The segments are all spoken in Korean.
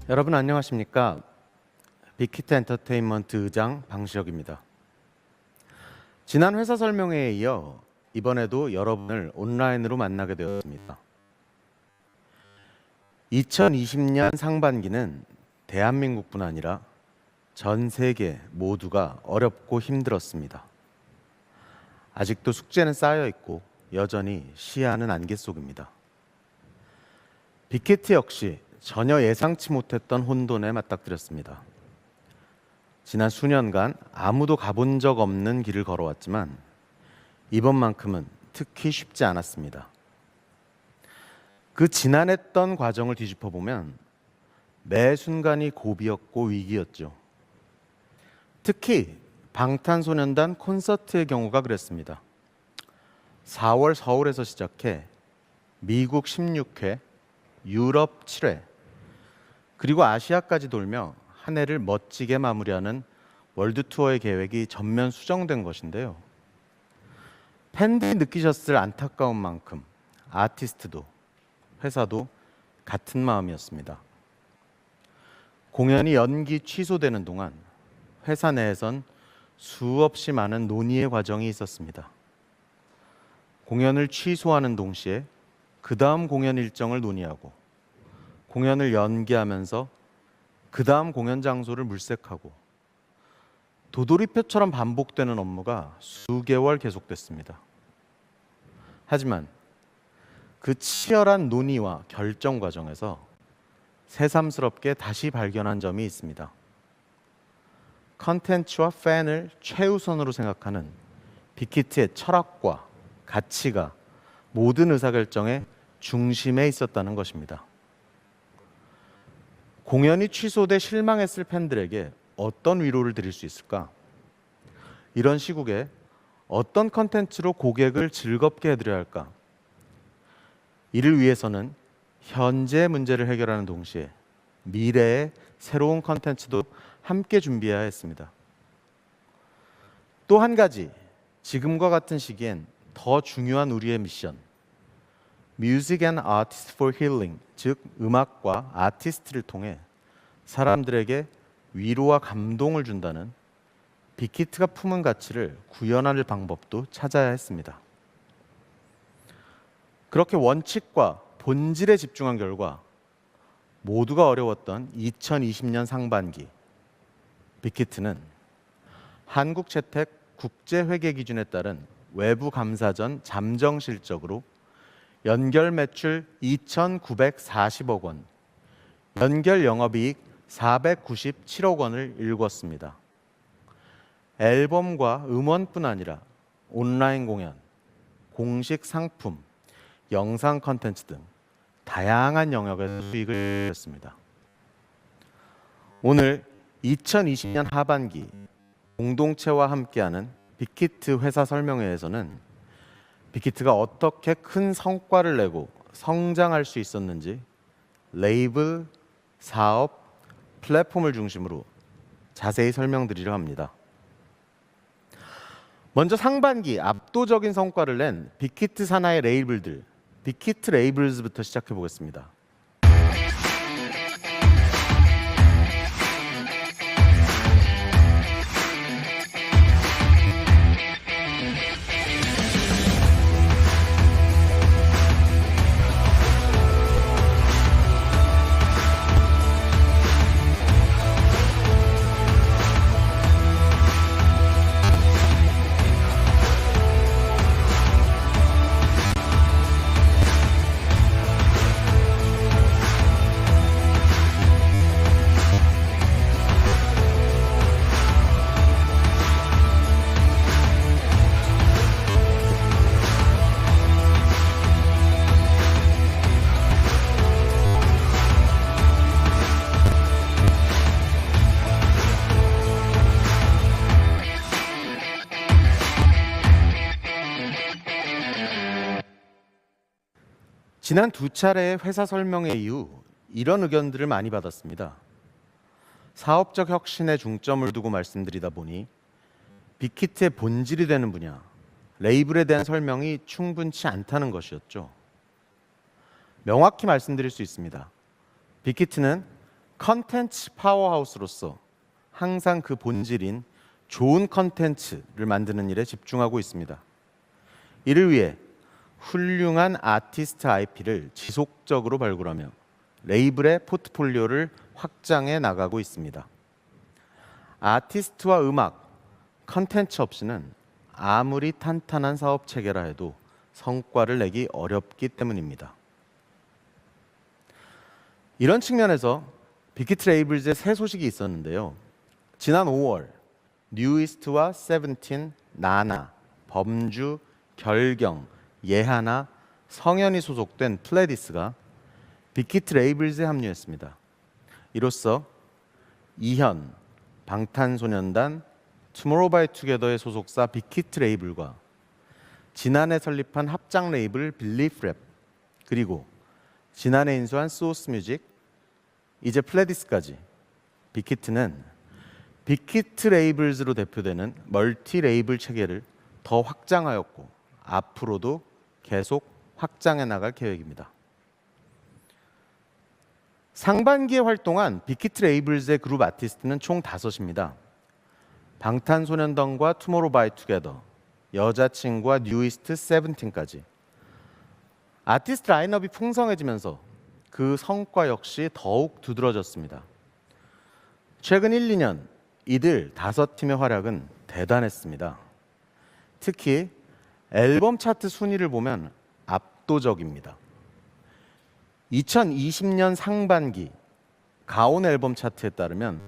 여러분 안녕하십니까? 빅히트 엔터테인먼트 의장 방시혁입니다. 지난 회사 설명회에 이어 이번에도 여러분을 온라인으로 만나게 되었습니다. 2020년 상반기는 대한민국뿐 아니라 전 세계 모두가 어렵고 힘들었습니다. 아직도 숙제는 쌓여 있고 여전히 시야는 안개 속입니다. 빅히트 역시 전혀 예상치 못했던 혼돈에 맞닥뜨렸습니다. 지난 수년간 아무도 가본 적 없는 길을 걸어왔지만 이번만큼은 특히 쉽지 않았습니다. 그 지난했던 과정을 뒤집어보면 매 순간이 고비였고 위기였죠. 특히 방탄소년단 콘서트의 경우가 그랬습니다. 4월 서울에서 시작해 미국 16회, 유럽 7회, 그리고 아시아까지 돌며 한 해를 멋지게 마무리하는 월드 투어의 계획이 전면 수정된 것인데요. 팬들이 느끼셨을 안타까운 만큼 아티스트도 회사도 같은 마음이었습니다. 공연이 연기 취소되는 동안 회사 내에선 수없이 많은 논의의 과정이 있었습니다. 공연을 취소하는 동시에 그 다음 공연 일정을 논의하고 공연을 연기하면서 그 다음 공연 장소를 물색하고 도돌이표처럼 반복되는 업무가 수개월 계속됐습니다. 하지만 그 치열한 논의와 결정 과정에서 새삼스럽게 다시 발견한 점이 있습니다. 컨텐츠와 팬을 최우선으로 생각하는 빅히트의 철학과 가치가 모든 의사결정의 중심에 있었다는 것입니다. 공연이 취소돼 실망했을 팬들에게 어떤 위로를 드릴 수 있을까? 이런 시국에 어떤 컨텐츠로 고객을 즐겁게 해드려야 할까? 이를 위해서는 현재의 문제를 해결하는 동시에 미래의 새로운 컨텐츠도 함께 준비해야 했습니다. 또 한 가지, 지금과 같은 시기엔 더 중요한 우리의 미션, Music and Artists for Healing, 즉 음악과 아티스트를 통해 사람들에게 위로와 감동을 준다는 빅히트가 품은 가치를 구현할 방법도 찾아야 했습니다. 그렇게 원칙과 본질에 집중한 결과 모두가 어려웠던 2020년 상반기, 빅히트는 한국채택 국제회계 기준에 따른 외부 감사 전 잠정 실적으로 연결 매출 2,940억 원, 연결 영업이익 497억 원을 일궜습니다. 앨범과 음원뿐 아니라 온라인 공연, 공식 상품, 영상 컨텐츠 등 다양한 영역에서 수익을 올렸습니다. 오늘 2020년 하반기 공동체와 함께하는 빅히트 회사 설명회에서는 빅히트가 어떻게 큰 성과를 내고 성장할 수 있었는지 레이블, 사업, 플랫폼을 중심으로 자세히 설명드리려 합니다. 먼저 상반기 압도적인 성과를 낸 빅히트 산하의 레이블들, 빅히트 레이블즈부터 시작해 보겠습니다. 지난 두 차례의 회사 설명회 이후 이런 의견들을 많이 받았습니다. 사업적 혁신에 중점을 두고 말씀드리다 보니 빅히트의 본질이 되는 분야, 레이블에 대한 설명이 충분치 않다는 것이었죠. 명확히 말씀드릴 수 있습니다. 빅히트는 컨텐츠 파워하우스로서 항상 그 본질인 좋은 컨텐츠를 만드는 일에 집중하고 있습니다. 이를 위해 훌륭한 아티스트 IP를 지속적으로 발굴하며 레이블의 포트폴리오를 확장해 나가고 있습니다. 아티스트와 음악, 컨텐츠 없이는 아무리 탄탄한 사업 체계라 해도 성과를 내기 어렵기 때문입니다. 이런 측면에서 빅히트 레이블즈의 새 소식이 있었는데요. 지난 5월 뉴이스트와 세븐틴, 나나, 범주, 결경, 예하나, 성현이 소속된 플레디스가 빅히트 레이블즈에 합류했습니다. 이로써 이현, 방탄소년단, 투모로우바이투게더의 소속사 빅히트 레이블과 지난해 설립한 합작 레이블 빌리프랩, 그리고 지난해 인수한 소스뮤직, 이제 플레디스까지 빅히트는 빅히트 레이블즈로 대표되는 멀티 레이블 체계를 더 확장하였고 앞으로도 계속 확장해 나갈 계획입니다. 상반기에 활동한 빅히트 레이블즈의 그룹 아티스트는 총 5입니다. 방탄소년단과 투모로우바이투게더, 여자친구와 뉴이스트, 세븐틴까지. 아티스트 라인업이 풍성해지면서 그 성과 역시 더욱 두드러졌습니다. 최근 1, 2년 이들 5팀의 활약은 대단했습니다. 특히 앨범 차트 순위를 보면 압도적입니다. 2020년 상반기 가온 앨범 차트에 따르면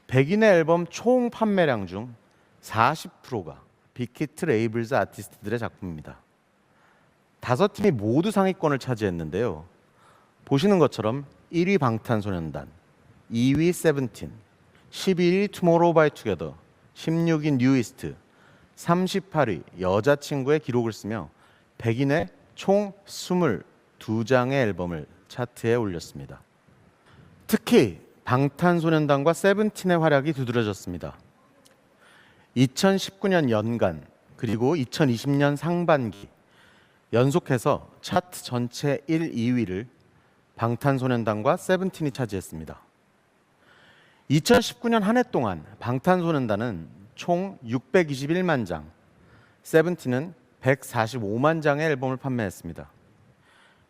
백인의 앨범 총 판매량 중 40%가 빅히트 레이블즈 아티스트들의 작품입니다. 5팀이 모두 상위권을 차지했는데요. 보시는 것처럼 1위 방탄소년단, 2위 세븐틴, 11위 투모로우바이투게더, 16위 뉴이스트, 38위 여자친구의 기록을 쓰며 백인의 총 22장의 앨범을 차트에 올렸습니다. 특히 방탄소년단과 세븐틴의 활약이 두드러졌습니다. 2019년 연간 그리고 2020년 상반기 연속해서 차트 전체 1, 2위를 방탄소년단과 세븐틴이 차지했습니다. 2019년 한 해 동안 방탄소년단은 총 621만 장, 세븐틴은 145만 장의 앨범을 판매했습니다.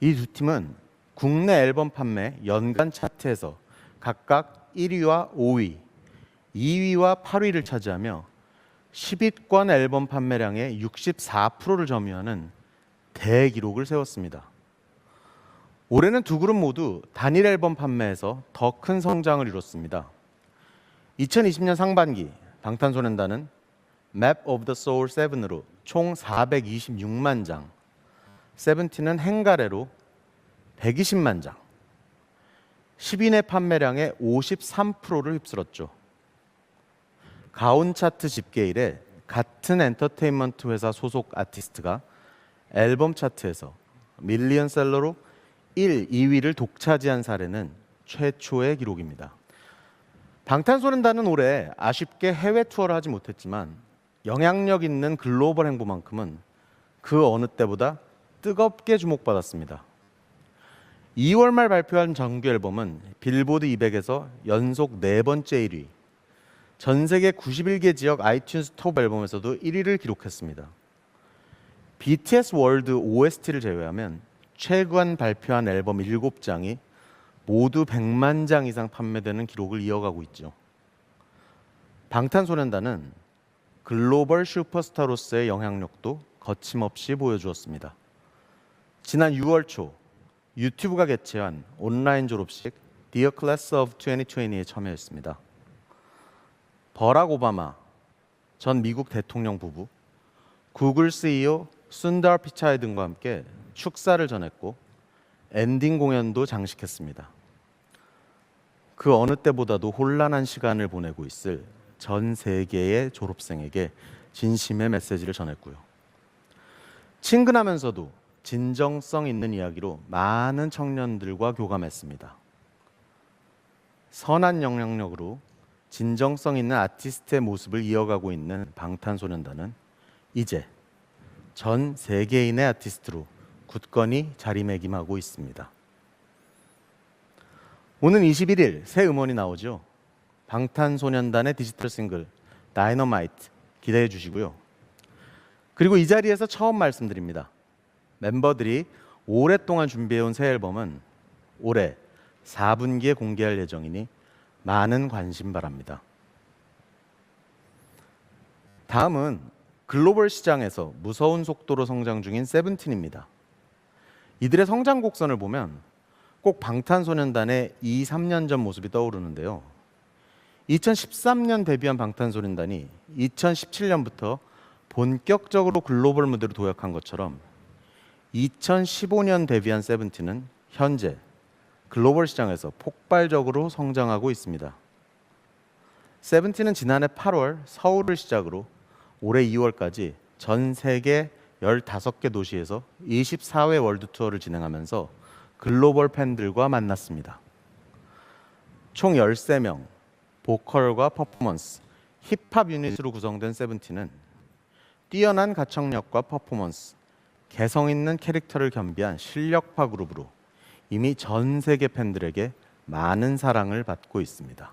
이 두 팀은 국내 앨범 판매 연간 차트에서 각각 1위와 5위, 2위와 8위를 차지하며 10위권 앨범 판매량의 64%를 점유하는 대기록을 세웠습니다. 올해는 두 그룹 모두 단일 앨범 판매에서 더 큰 성장을 이뤘습니다. 2020년 상반기 방탄소년단은 Map of the Soul 7으로 총 426만 장, 세븐틴은 행가래로 120만 장, 10위 내 판매량의 53%를 휩쓸었죠. 가온 차트 집계 이래 같은 엔터테인먼트 회사 소속 아티스트가 앨범 차트에서 밀리언셀러로 1, 2위를 독차지한 사례는 최초의 기록입니다. 방탄소년단은 올해 아쉽게 해외 투어를 하지 못했지만 영향력 있는 글로벌 행보만큼은 그 어느 때보다 뜨겁게 주목받았습니다. 2월 말 발표한 정규 앨범은 빌보드 200에서 연속 4번째 1위, 전 세계 91개 지역 아이튠즈 톱 앨범에서도 1위를 기록했습니다. BTS 월드 OST를 제외하면 최근 발표한 앨범 7장이 모두 100만 장 이상 판매되는 기록을 이어가고 있죠. 방탄소년단은 글로벌 슈퍼스타로서의 영향력도 거침없이 보여주었습니다. 지난 6월 초 유튜브가 개최한 온라인 졸업식 Dear Class of 2020에 참여했습니다. 버락 오바마 전 미국 대통령 부부, 구글 CEO 순달 피차이 등과 함께 축사를 전했고 엔딩 공연도 장식했습니다. 그 어느 때보다도 혼란한 시간을 보내고 있을 전 세계의 졸업생에게 진심의 메시지를 전했고요. 친근하면서도 진정성 있는 이야기로 많은 청년들과 교감했습니다. 선한 영향력으로 진정성 있는 아티스트의 모습을 이어가고 있는 방탄소년단은 이제 전 세계인의 아티스트로 굳건히 자리매김하고 있습니다. 오는 21일 새 음원이 나오죠. 방탄소년단의 디지털 싱글 다이너마이트 기대해 주시고요. 그리고 이 자리에서 처음 말씀드립니다. 멤버들이 오랫동안 준비해온 새 앨범은 올해 4분기에 공개할 예정이니 많은 관심 바랍니다. 다음은 글로벌 시장에서 무서운 속도로 성장 중인 세븐틴입니다. 이들의 성장 곡선을 보면 꼭 방탄소년단의 2, 3년 전 모습이 떠오르는데요. 2013년 데뷔한 방탄소년단이 2017년부터 본격적으로 글로벌 무대로 도약한 것처럼 2015년 데뷔한 세븐틴은 현재 글로벌 시장에서 폭발적으로 성장하고 있습니다. 세븐틴은 지난해 8월 서울을 시작으로 올해 2월까지 전 세계 15개 도시에서 24회 월드 투어를 진행하면서 글로벌 팬들과 만났습니다. 총 13명, 보컬과 퍼포먼스, 힙합 유닛으로 구성된 세븐틴은 뛰어난 가창력과 퍼포먼스, 개성 있는 캐릭터를 겸비한 실력파 그룹으로 이미 전 세계 팬들에게 많은 사랑을 받고 있습니다.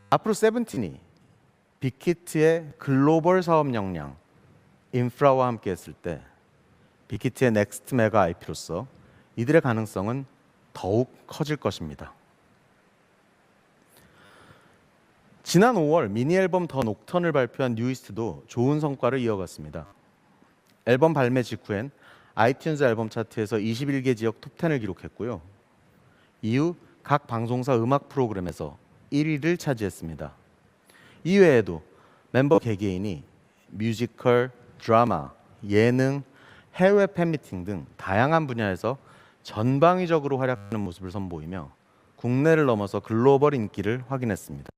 앞으로 세븐틴이 빅히트의 글로벌 사업 역량, 인프라와 함께 했을 때 빅히트의 넥스트 메가 IP로서 이들의 가능성은 더욱 커질 것입니다. 지난 5월 미니 앨범 더 녹턴을 발표한 뉴이스트도 좋은 성과를 이어갔습니다. 앨범 발매 직후엔 아이튠즈 앨범 차트에서 21개 지역 톱10을 기록했고요. 이후 각 방송사 음악 프로그램에서 1위를 차지했습니다. 이외에도 멤버 개개인이 뮤지컬, 드라마, 예능, 해외 팬미팅 등 다양한 분야에서 전방위적으로 활약하는 모습을 선보이며 국내를 넘어서 글로벌 인기를 확인했습니다.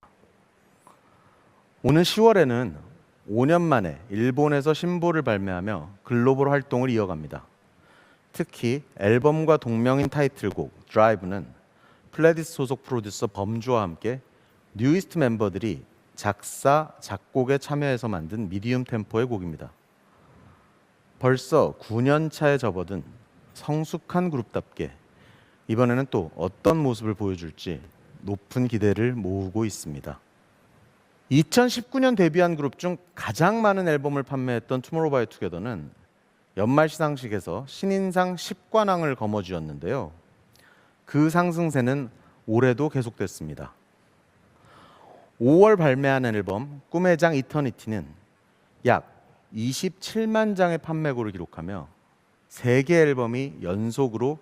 오는 10월에는 5년 만에 일본에서 신보를 발매하며 글로벌 활동을 이어갑니다. 특히 앨범과 동명인 타이틀곡 드라이브는 플레디스 소속 프로듀서 범주와 함께 뉴이스트 멤버들이 작사, 작곡에 참여해서 만든 미디움 템포의 곡입니다. 벌써 9년 차에 접어든 성숙한 그룹답게 이번에는 또 어떤 모습을 보여줄지 높은 기대를 모으고 있습니다. 2019년 데뷔한 그룹 중 가장 많은 앨범을 판매했던 투모로우바이투게더는 연말 시상식에서 신인상 10관왕을 거머쥐었는데요. 그 상승세는 올해도 계속됐습니다. 5월 발매한 앨범 꿈의 장 이터니티는 약 27만 장의 판매고를 기록하며 3개 앨범이 연속으로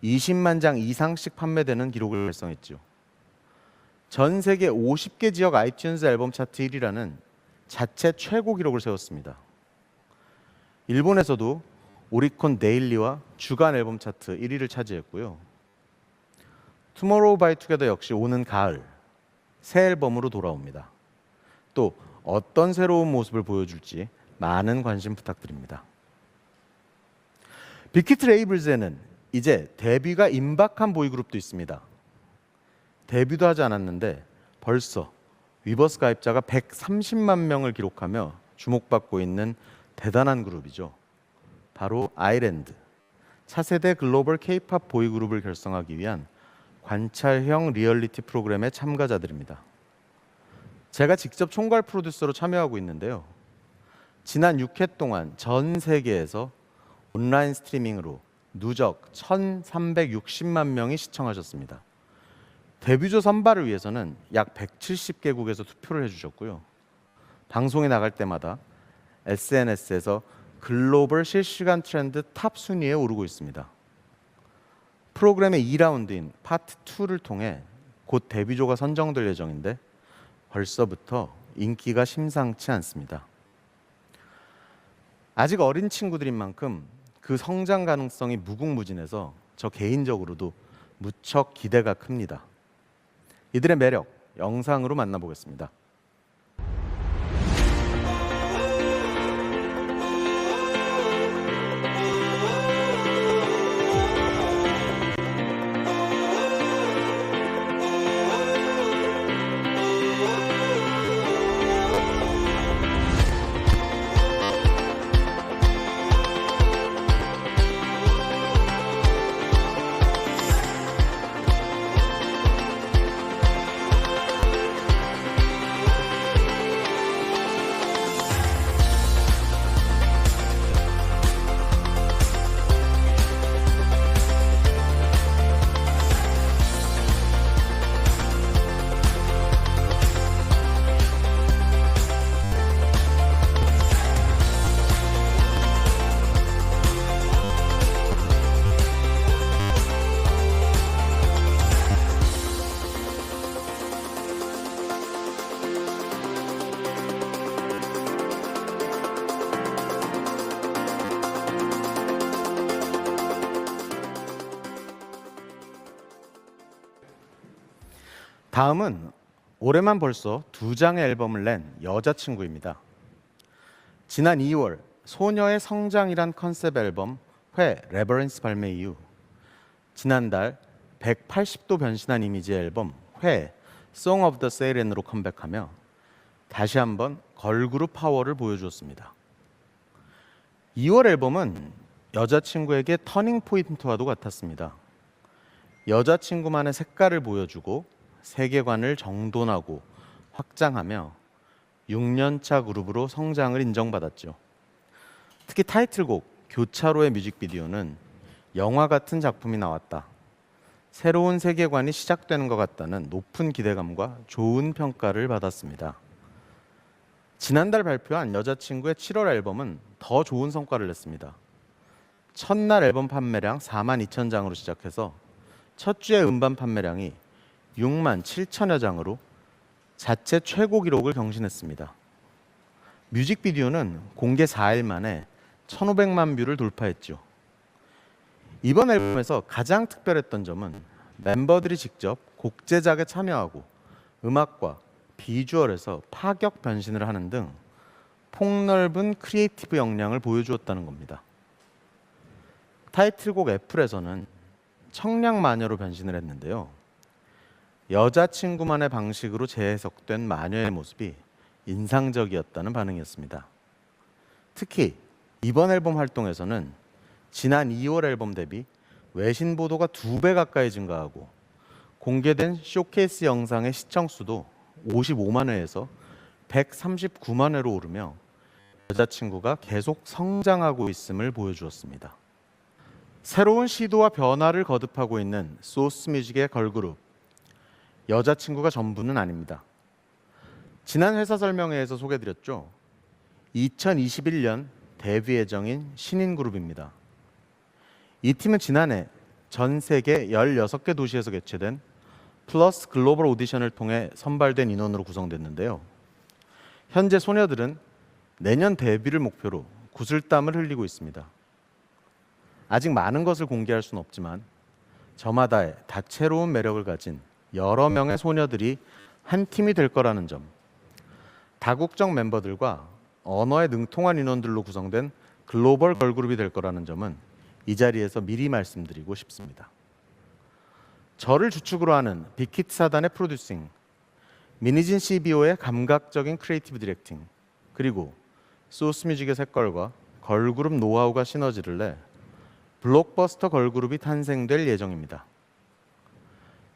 20만 장 이상씩 판매되는 기록을 달성했죠. 전 세계 50개 지역 아이튠즈 앨범 차트 1위라는 자체 최고 기록을 세웠습니다. 일본에서도 오리콘 데일리와 주간 앨범 차트 1위를 차지했고요. 투모로우바이투게더 역시 오는 가을 새 앨범으로 돌아옵니다. 또 어떤 새로운 모습을 보여줄지 많은 관심 부탁드립니다. 빅히트 레이블즈에는 이제 데뷔가 임박한 보이그룹도 있습니다. 데뷔도 하지 않았는데 벌써 위버스 가입자가 130만 명을 기록하며 주목받고 있는 대단한 그룹이죠. 바로 아이랜드, 차세대 글로벌 K-팝 보이그룹을 결성하기 위한 관찰형 리얼리티 프로그램의 참가자들입니다. 제가 직접 총괄 프로듀서로 참여하고 있는데요. 지난 6회 동안 전 세계에서 온라인 스트리밍으로 누적 1,360만 명이 시청하셨습니다. 데뷔조 선발을 위해서는 약 170개국에서 투표를 해주셨고요. 방송에 나갈 때마다 SNS에서 글로벌 실시간 트렌드 탑 순위에 오르고 있습니다. 프로그램의 2라운드인 파트 2를 통해 곧 데뷔조가 선정될 예정인데 벌써부터 인기가 심상치 않습니다. 아직 어린 친구들인 만큼 그 성장 가능성이 무궁무진해서 저 개인적으로도 무척 기대가 큽니다. 이들의 매력 영상으로 만나보겠습니다. 다음은 올해만 벌써 2장의 앨범을 낸 여자친구입니다. 지난 2월 소녀의 성장이란 컨셉 앨범 회 레버런스 발매 이후 지난달 180도 변신한 이미지의 앨범 회 Song of the Siren으로 컴백하며 다시 한번 걸그룹 파워를 보여주었습니다. 2월 앨범은 여자친구에게 터닝 포인트와도 같았습니다. 여자친구만의 색깔을 보여주고 세계관을 정돈하고 확장하며 6년차 그룹으로 성장을 인정받았죠. 특히 타이틀곡 교차로의 뮤직비디오는 영화 같은 작품이 나왔다. 새로운 세계관이 시작되는 것 같다는 높은 기대감과 좋은 평가를 받았습니다. 지난달 발표한 여자친구의 7월 앨범은 더 좋은 성과를 냈습니다. 첫날 앨범 판매량 42,000장으로 시작해서 첫 주의 음반 판매량이 67,000여 장으로 자체 최고 기록을 경신했습니다. 뮤직비디오는 공개 4일 만에 1,500만 뷰를 돌파했죠. 이번 앨범에서 가장 특별했던 점은 멤버들이 직접 곡 제작에 참여하고 음악과 비주얼에서 파격 변신을 하는 등 폭넓은 크리에이티브 역량을 보여주었다는 겁니다. 타이틀곡 애플에서는 청량마녀로 변신을 했는데요. 여자친구만의 방식으로 재해석된 마녀의 모습이 인상적이었다는 반응이었습니다. 특히 이번 앨범 활동에서는 지난 2월 앨범 대비 외신 보도가 2배 가까이 증가하고 공개된 쇼케이스 영상의 시청 수도 55만 회에서 139만 회로 오르며 여자친구가 계속 성장하고 있음을 보여주었습니다. 새로운 시도와 변화를 거듭하고 있는 소스 뮤직의 걸그룹 여자친구가 전부는 아닙니다. 지난 회사 설명회에서 소개드렸죠. 2021년 데뷔 예정인 신인 그룹입니다. 이 팀은 지난해 전 세계 16개 도시에서 개최된 플러스 글로벌 오디션을 통해 선발된 인원으로 구성됐는데요. 현재 소녀들은 내년 데뷔를 목표로 구슬땀을 흘리고 있습니다. 아직 많은 것을 공개할 수는 없지만 저마다의 다채로운 매력을 가진 여러 명의 소녀들이 한 팀이 될 거라는 점, 다국적 멤버들과 언어에 능통한 인원들로 구성된 글로벌 걸그룹이 될 거라는 점은 이 자리에서 미리 말씀드리고 싶습니다. 저를 주축으로 하는 빅히트 사단의 프로듀싱, 미니진 CBO의 감각적인 크리에이티브 디렉팅, 그리고 소스뮤직의 색깔과 걸그룹 노하우가 시너지를 내 블록버스터 걸그룹이 탄생될 예정입니다.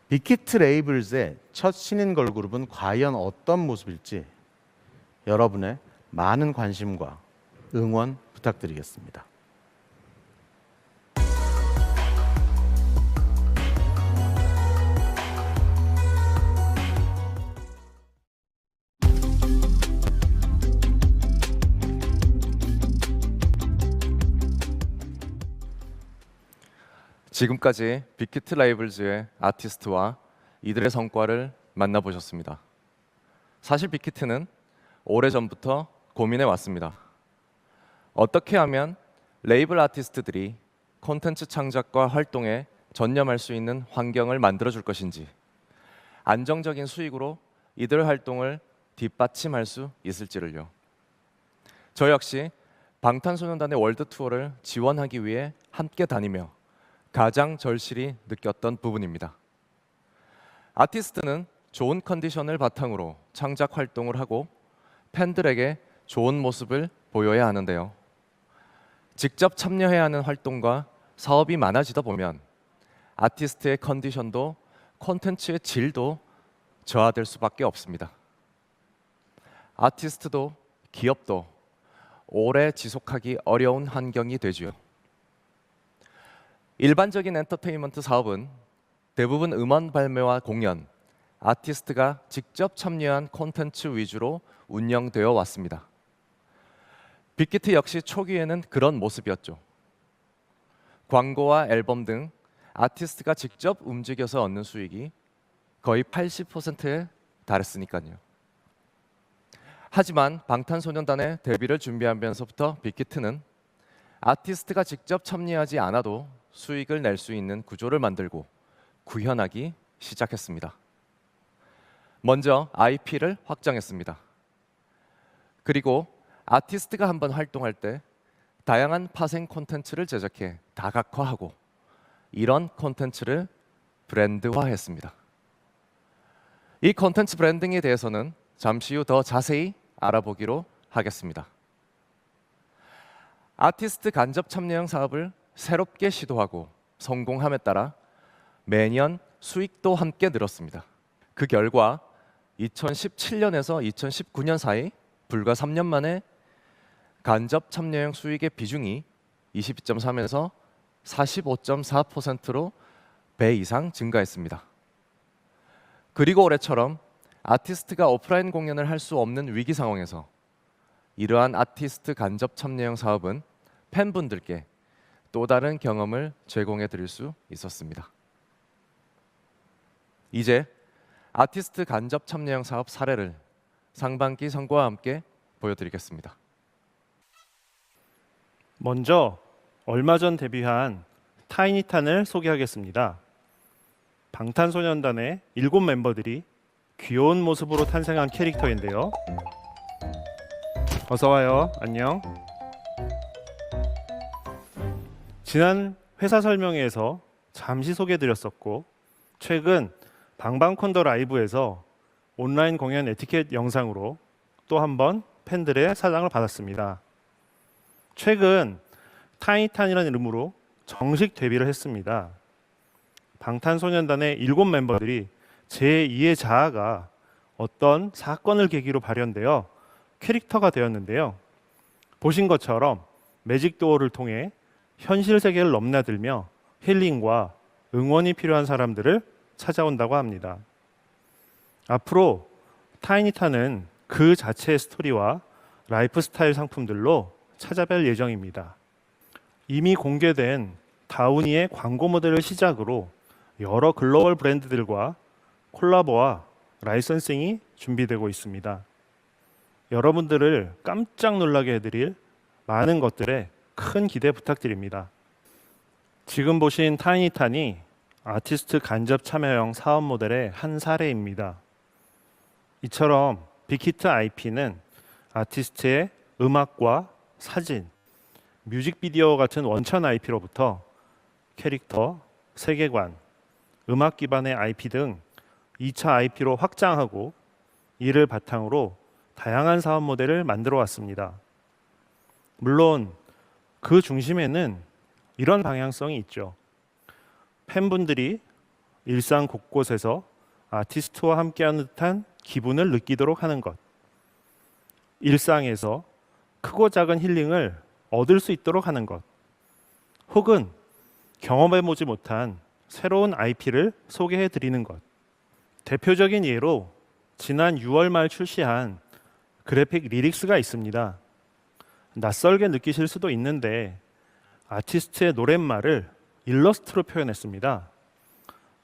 빅히트 레이블즈의 첫 신인 걸그룹은 과연 어떤 모습일지 여러분의 많은 관심과 응원 부탁드리겠습니다. 지금까지 빅히트 레이블즈의 아티스트와 이들의 성과를 만나보셨습니다. 사실 빅히트는 오래전부터 고민해 왔습니다. 어떻게 하면 레이블 아티스트들이 콘텐츠 창작과 활동에 전념할 수 있는 환경을 만들어줄 것인지, 안정적인 수익으로 이들 활동을 뒷받침할 수 있을지를요. 저 역시 방탄소년단의 월드 투어를 지원하기 위해 함께 다니며 가장 절실히 느꼈던 부분입니다. 아티스트는 좋은 컨디션을 바탕으로 창작 활동을 하고 팬들에게 좋은 모습을 보여야 하는데요. 직접 참여해야 하는 활동과 사업이 많아지다 보면 아티스트의 컨디션도 콘텐츠의 질도 저하될 수밖에 없습니다. 아티스트도 기업도 오래 지속하기 어려운 환경이 되지요. 일반적인 엔터테인먼트 사업은 대부분 음원 발매와 공연, 아티스트가 직접 참여한 콘텐츠 위주로 운영되어 왔습니다. 빅히트 역시 초기에는 그런 모습이었죠. 광고와 앨범 등 아티스트가 직접 움직여서 얻는 수익이 거의 80%에 달했으니까요. 하지만 방탄소년단의 데뷔를 준비하면서부터 빅히트는 아티스트가 직접 참여하지 않아도 수익을 낼 수 있는 구조를 만들고 구현하기 시작했습니다. 먼저 IP를 확장했습니다. 그리고 아티스트가 한번 활동할 때 다양한 파생 콘텐츠를 제작해 다각화하고 이런 콘텐츠를 브랜드화했습니다. 이 콘텐츠 브랜딩에 대해서는 잠시 후 더 자세히 알아보기로 하겠습니다. 아티스트 간접 참여형 사업을 새롭게 시도하고 성공함에 따라 매년 수익도 함께 늘었습니다. 그 결과 2017년에서 2019년 사이 불과 3년 만에 간접 참여형 수익의 비중이 22.3에서 45.4%로 배 이상 증가했습니다. 그리고 올해처럼 아티스트가 오프라인 공연을 할 수 없는 위기 상황에서 이러한 아티스트 간접 참여형 사업은 팬분들께 또 다른 경험을 제공해 드릴 수 있었습니다. 이제 아티스트 간접 참여형 사업 사례를 상반기 성과와 함께 보여드리겠습니다. 먼저 얼마 전 데뷔한 타이니탄을 소개하겠습니다. 방탄소년단의 7 멤버들이 귀여운 모습으로 탄생한 캐릭터인데요. 어서 와요. 안녕. 지난 회사 설명회에서 잠시 소개해드렸었고 최근 방방콘더 라이브에서 온라인 공연 에티켓 영상으로 또 한 번 팬들의 사랑을 받았습니다. 최근 타이니탄이라는 이름으로 정식 데뷔를 했습니다. 방탄소년단의 7 멤버들이 제2의 자아가 어떤 사건을 계기로 발현되어 캐릭터가 되었는데요. 보신 것처럼 매직 도어를 통해 현실 세계를 넘나들며 힐링과 응원이 필요한 사람들을 찾아온다고 합니다. 앞으로 타이니탄은 그 자체의 스토리와 라이프 스타일 상품들로 찾아뵐 예정입니다. 이미 공개된 다우니의 광고 모델을 시작으로 여러 글로벌 브랜드들과 콜라보와 라이선싱이 준비되고 있습니다. 여러분들을 깜짝 놀라게 해드릴 많은 것들에 큰 기대 부탁드립니다. 지금 보신 타이니탄이 아티스트 간접 참여형 사업 모델의 한 사례입니다. 이처럼 빅히트 IP는 아티스트의 음악과 사진, 뮤직비디오 같은 원천 IP로부터 캐릭터, 세계관, 음악 기반의 IP 등 2차 IP로 확장하고 이를 바탕으로 다양한 사업 모델을 만들어 왔습니다. 물론 그 중심에는 이런 방향성이 있죠. 팬분들이 일상 곳곳에서 아티스트와 함께하는 듯한 기분을 느끼도록 하는 것, 일상에서 크고 작은 힐링을 얻을 수 있도록 하는 것, 혹은 경험해보지 못한 새로운 IP를 소개해 드리는 것. 대표적인 예로 지난 6월 말 출시한 그래픽 리릭스가 있습니다. 낯설게 느끼실 수도 있는데 아티스트의 노랫말을 일러스트로 표현했습니다.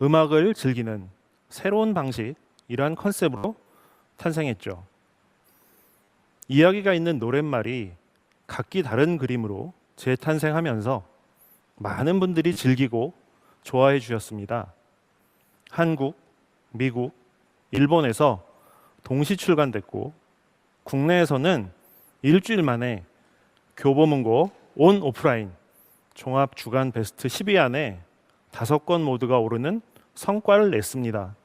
음악을 즐기는 새로운 방식이란 컨셉으로 탄생했죠. 이야기가 있는 노랫말이 각기 다른 그림으로 재탄생하면서 많은 분들이 즐기고 좋아해 주셨습니다. 한국, 미국, 일본에서 동시 출간됐고 국내에서는 일주일 만에 교보문고 온 오프라인 종합 주간 베스트 10위 안에 5건 모두가 오르는 성과를 냈습니다.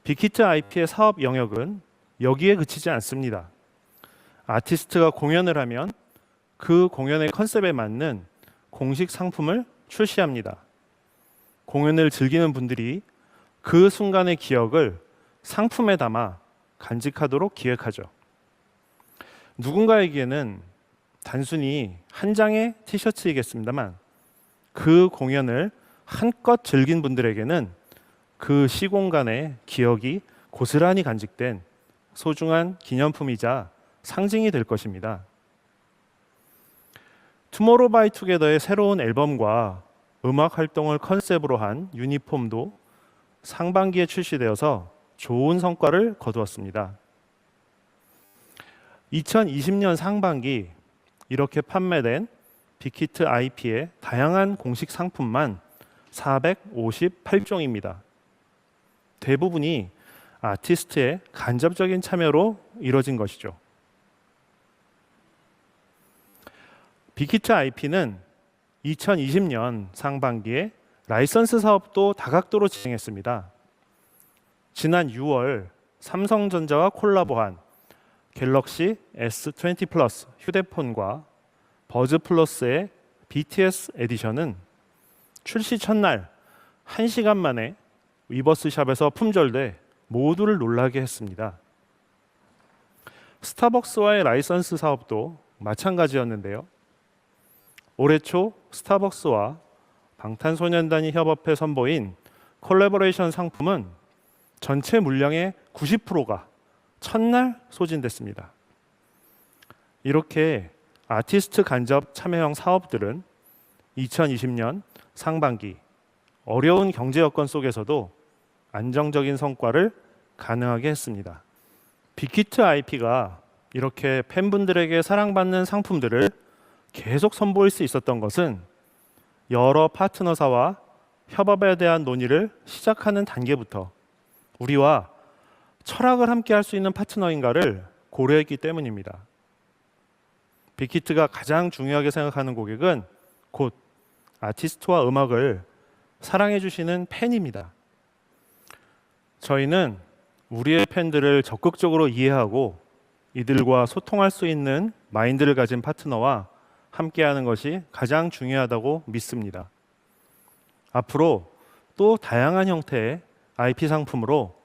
빅히트 IP의 사업 영역은 여기에 그치지 않습니다. 아티스트가 공연을 하면 그 공연의 컨셉에 맞는 공식 상품을 출시합니다. 공연을 즐기는 분들이 그 순간의 기억을 상품에 담아 간직하도록 기획하죠. 누군가에게는 단순히 한 장의 티셔츠이겠습니다만 그 공연을 한껏 즐긴 분들에게는 그 시공간의 기억이 고스란히 간직된 소중한 기념품이자 상징이 될 것입니다. 투모로우바이투게더의 새로운 앨범과 음악 활동을 컨셉으로 한 유니폼도 상반기에 출시되어서 좋은 성과를 거두었습니다. 2020년 상반기 이렇게 판매된 빅히트 IP의 다양한 공식 상품만 458종입니다. 대부분이 아티스트의 간접적인 참여로 이뤄진 것이죠. 빅히트 IP는 2020년 상반기에 라이선스 사업도 다각도로 진행했습니다. 지난 6월 삼성전자와 콜라보한 갤럭시 S20 플러스 휴대폰과 버즈 플러스의 BTS 에디션은 출시 첫날 1시간 만에 위버스샵에서 품절돼 모두를 놀라게 했습니다. 스타벅스와의 라이선스 사업도 마찬가지였는데요. 올해 초 스타벅스와 방탄소년단이 협업해 선보인 콜라보레이션 상품은 전체 물량의 90%가 첫날 소진됐습니다. 이렇게 아티스트 간접 참여형 사업들은 2020년 상반기 어려운 경제 여건 속에서도 안정적인 성과를 가능하게 했습니다. 빅히트 IP가 이렇게 팬분들에게 사랑받는 상품들을 계속 선보일 수 있었던 것은 여러 파트너사와 협업에 대한 논의를 시작하는 단계부터 우리와 철학을 함께 할 수 있는 파트너인가를 고려했기 때문입니다. 빅히트가 가장 중요하게 생각하는 고객은 곧 아티스트와 음악을 사랑해 주시는 팬입니다. 저희는 우리의 팬들을 적극적으로 이해하고 이들과 소통할 수 있는 마인드를 가진 파트너와 함께하는 것이 가장 중요하다고 믿습니다. 앞으로 또 다양한 형태의 IP 상품으로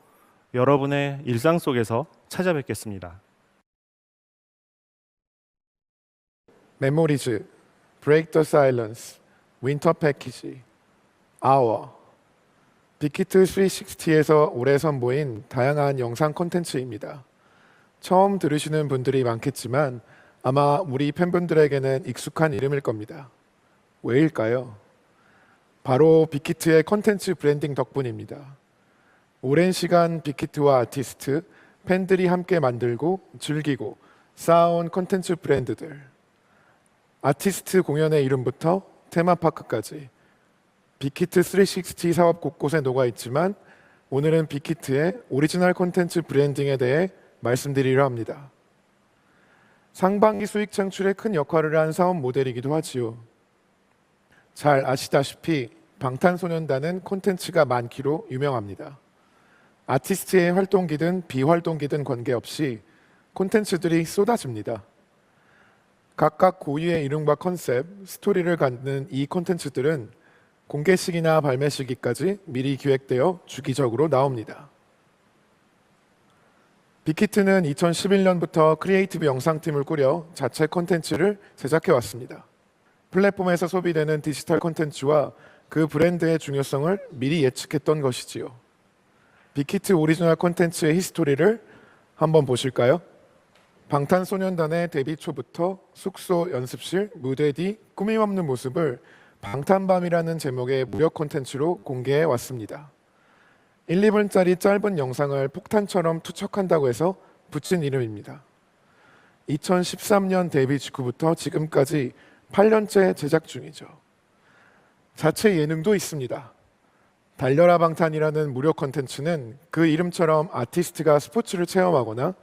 여러분의 일상 속에서 찾아뵙겠습니다. 메모리즈, 브레이크 더 사일런스, 윈터 패키지, 아워, 빅히트 360에서 올해 선보인 다양한 영상 콘텐츠입니다. 처음 들으시는 분들이 많겠지만 아마 우리 팬분들에게는 익숙한 이름일 겁니다. 왜일까요? 바로 빅히트의 콘텐츠 브랜딩 덕분입니다. 오랜 시간 빅히트와 아티스트, 팬들이 함께 만들고 즐기고 쌓아온 콘텐츠 브랜드들. 아티스트 공연의 이름부터 테마파크까지 빅히트 360 사업 곳곳에 녹아 있지만 오늘은 빅히트의 오리지널 콘텐츠 브랜딩에 대해 말씀드리려 합니다. 상반기 수익 창출에 큰 역할을 한 사업 모델이기도 하지요. 잘 아시다시피 방탄소년단은 콘텐츠가 많기로 유명합니다. 아티스트의 활동기든 비활동기든 관계없이 콘텐츠들이 쏟아집니다. 각각 고유의 이름과 컨셉, 스토리를 갖는 이 콘텐츠들은 공개 시기나 발매 시기까지 미리 기획되어 주기적으로 나옵니다. 빅히트는 2011년부터 크리에이티브 영상팀을 꾸려 자체 콘텐츠를 제작해 왔습니다. 플랫폼에서 소비되는 디지털 콘텐츠와 그 브랜드의 중요성을 미리 예측했던 것이지요. 빅히트 오리지널 콘텐츠의 히스토리를 한번 보실까요? 방탄소년단의 데뷔 초부터 숙소, 연습실, 무대 뒤 꾸밈없는 모습을 방탄밤이라는 제목의 무료 콘텐츠로 공개해 왔습니다. 1, 2분짜리 짧은 영상을 폭탄처럼 투척한다고 해서 붙인 이름입니다. 2013년 데뷔 직후부터 지금까지 8년째 제작 중이죠. 자체 예능도 있습니다. 달려라 방탄이라는 무료 콘텐츠는 그 이름처럼 아티스트가 스포츠를 체험하거나